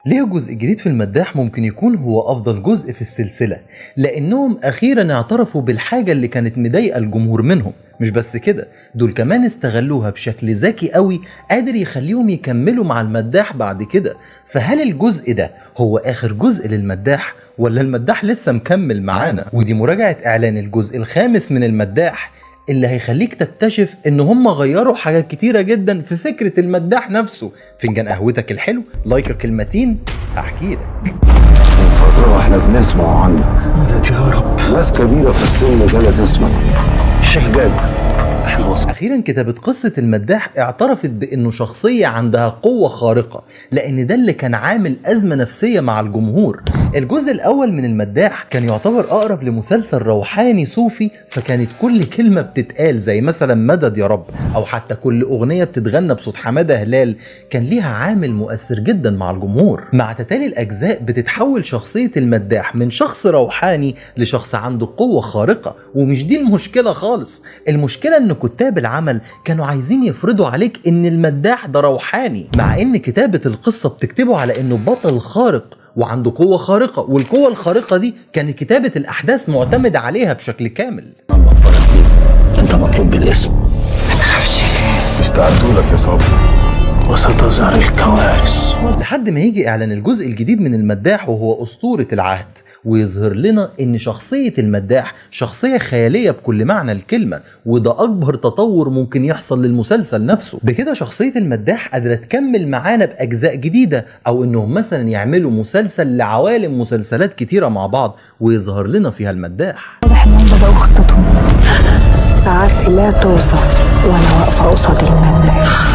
ليه جزء جديد في المداح ممكن يكون هو أفضل جزء في السلسلة؟ لأنهم أخيرا اعترفوا بالحاجة اللي كانت مضايقة الجمهور منهم. مش بس كده، دول كمان استغلوها بشكل ذكي قوي قادر يخليهم يكملوا مع المداح بعد كده. فهل الجزء ده هو آخر جزء للمداح ولا المداح لسه مكمل معانا؟ ودي مراجعة إعلان الجزء الخامس من المداح اللي هيخليك تكتشف ان هم غيروا حاجات كتيرة جدا في فكرة المداح نفسه. فنجان قهوتك الحلو، لايكك المتين، هحكي لك. من فترة واحنا بنسمع عنك. مدد يا رب. ناس كبيرة في السن جالت اسمك. الشيخ جاد. أخيرا كتابة قصة المداح اعترفت بأنه شخصية عندها قوة خارقة، لأن ده اللي كان عامل أزمة نفسية مع الجمهور. الجزء الأول من المداح كان يعتبر أقرب لمسلسل روحاني صوفي، فكانت كل كلمة بتتقال زي مثلا مدد يا رب، أو حتى كل أغنية بتتغنى بصوت حمادة هلال كان ليها عامل مؤثر جدا مع الجمهور. مع تتالي الأجزاء بتتحول شخصية المداح من شخص روحاني لشخص عنده قوة خارقة، ومش دي المشكلة خالص. المشكلة إن كتاب العمل كانوا عايزين يفرضوا عليك ان المداح ده روحاني، مع ان كتابة القصة بتكتبه على انه بطل خارق وعنده قوة خارقة، والقوة الخارقة دي كان كتابة الاحداث معتمد عليها بشكل كامل. انت مطلوب بالاسم، ما تخافش، استعدوا لك يا صبري وستظهر الكوارث. لحد ما يجي اعلان الجزء الجديد من المداح وهو اسطورة العهد، ويظهر لنا ان شخصية المداح شخصية خيالية بكل معنى الكلمة، وده اكبر تطور ممكن يحصل للمسلسل نفسه. بكده شخصية المداح قادرة تكمل معانا باجزاء جديدة، او انهم مثلا يعملوا مسلسل لعوالم مسلسلات كتيرة مع بعض ويظهر لنا فيها المداح. واضح انهم بدأوا خطتهم. سعادتي لا توصف وانا واقفة قصاد المداح.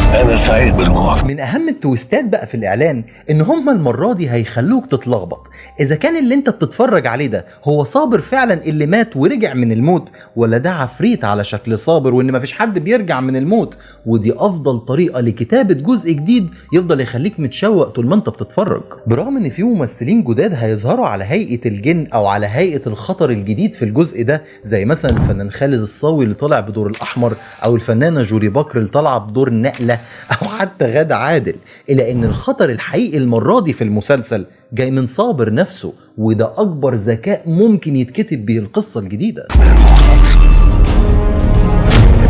انا سعيد بالموقف. من اهم التويستات بقى في الاعلان ان هم المره دي هيخلوك تتلخبط اذا كان اللي انت بتتفرج عليه ده هو صابر فعلا اللي مات ورجع من الموت، ولا ده عفريت على شكل صابر وان مفيش حد بيرجع من الموت. ودي افضل طريقه لكتابه جزء جديد يفضل يخليك متشوق طول ما انت بتتفرج. برغم ان في ممثلين جداد هيظهروا على هيئه الجن او على هيئه الخطر الجديد في الجزء ده، زي مثلا الفنان خالد الصاوي اللي طالع بدور الاحمر، او الفنانه جوري بكر اللي طالعه بدور نقله، او حتى غادة عادل، الا ان الخطر الحقيقي المرة دي في المسلسل جاي من صابر نفسه، وده اكبر ذكاء ممكن يتكتب به القصة الجديدة.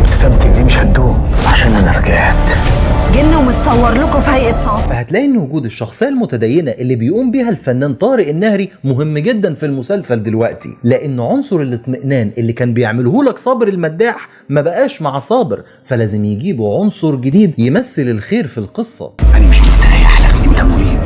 ابتسامتك دي مش هتدوم عشان انا رجعت. جن ومتصور لكم في هيئة صعب. فهتلاقي ان وجود الشخصية المتدينة اللي بيقوم بيها الفنان طارق النهري مهم جدا في المسلسل دلوقتي، لان عنصر الاطمئنان اللي كان بيعمله لك صابر المداح ما بقاش مع صابر، فلازم يجيبوا عنصر جديد يمثل الخير في القصة. انا مش مستريح لك، انت مريب.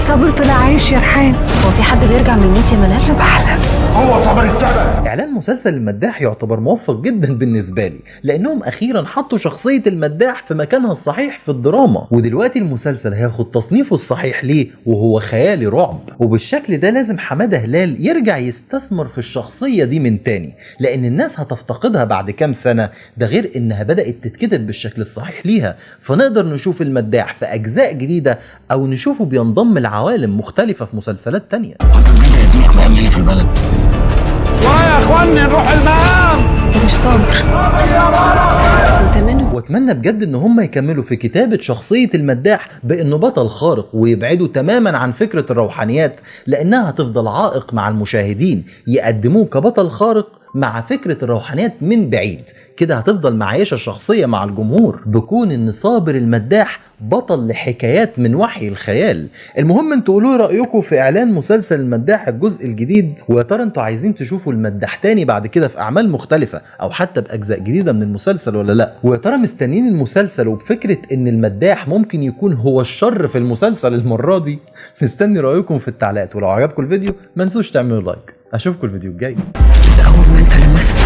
صابر طلع عايش يا رحان. هو في حد بيرجع من الموت يا منال؟ بحلم. هو صبر السبب. اعلان مسلسل المداح يعتبر موفق جدا بالنسبه لي، لانهم اخيرا حطوا شخصيه المداح في مكانها الصحيح في الدراما، ودلوقتي المسلسل هياخد تصنيفه الصحيح ليه وهو خيالي رعب. وبالشكل ده لازم حماده هلال يرجع يستثمر في الشخصيه دي من تاني، لان الناس هتفتقدها بعد كام سنه، ده غير انها بدات تتكتب بالشكل الصحيح ليها. فنقدر نشوف المداح في اجزاء جديده، او نشوفه بينضم لعوالم مختلفه في مسلسلات تانيه. انت بجد هيديلك مقام هنا في البلد؟ يا اخواني نروح المقام. انت مش صابر، انت منهم. واتمنى بجد ان هم يكملوا في كتابة شخصية المداح بانه بطل خارق، ويبعدوا تماما عن فكرة الروحانيات، لانها هتفضل عائق مع المشاهدين. يقدموه كبطل خارق مع فكرة الروحانيات من بعيد، كده هتفضل معيشة الشخصية مع الجمهور بكون ان صابر المداح بطل لحكايات من وحي الخيال. المهم انتوا قولوا رأيكم في اعلان مسلسل المداح الجزء الجديد، ويا ترى انتوا عايزين تشوفوا المداح تاني بعد كده في اعمال مختلفة او حتى باجزاء جديدة من المسلسل ولا لا؟ ويا ترى مستنيين المسلسل وبفكرة ان المداح ممكن يكون هو الشر في المسلسل المرة دي؟ مستني رأيكم في التعليقات، ولو عجبكم الفيديو ما تنسوش تعملوا لايك. اشوفكم الفيديو الجاي. اول ما انت لمسته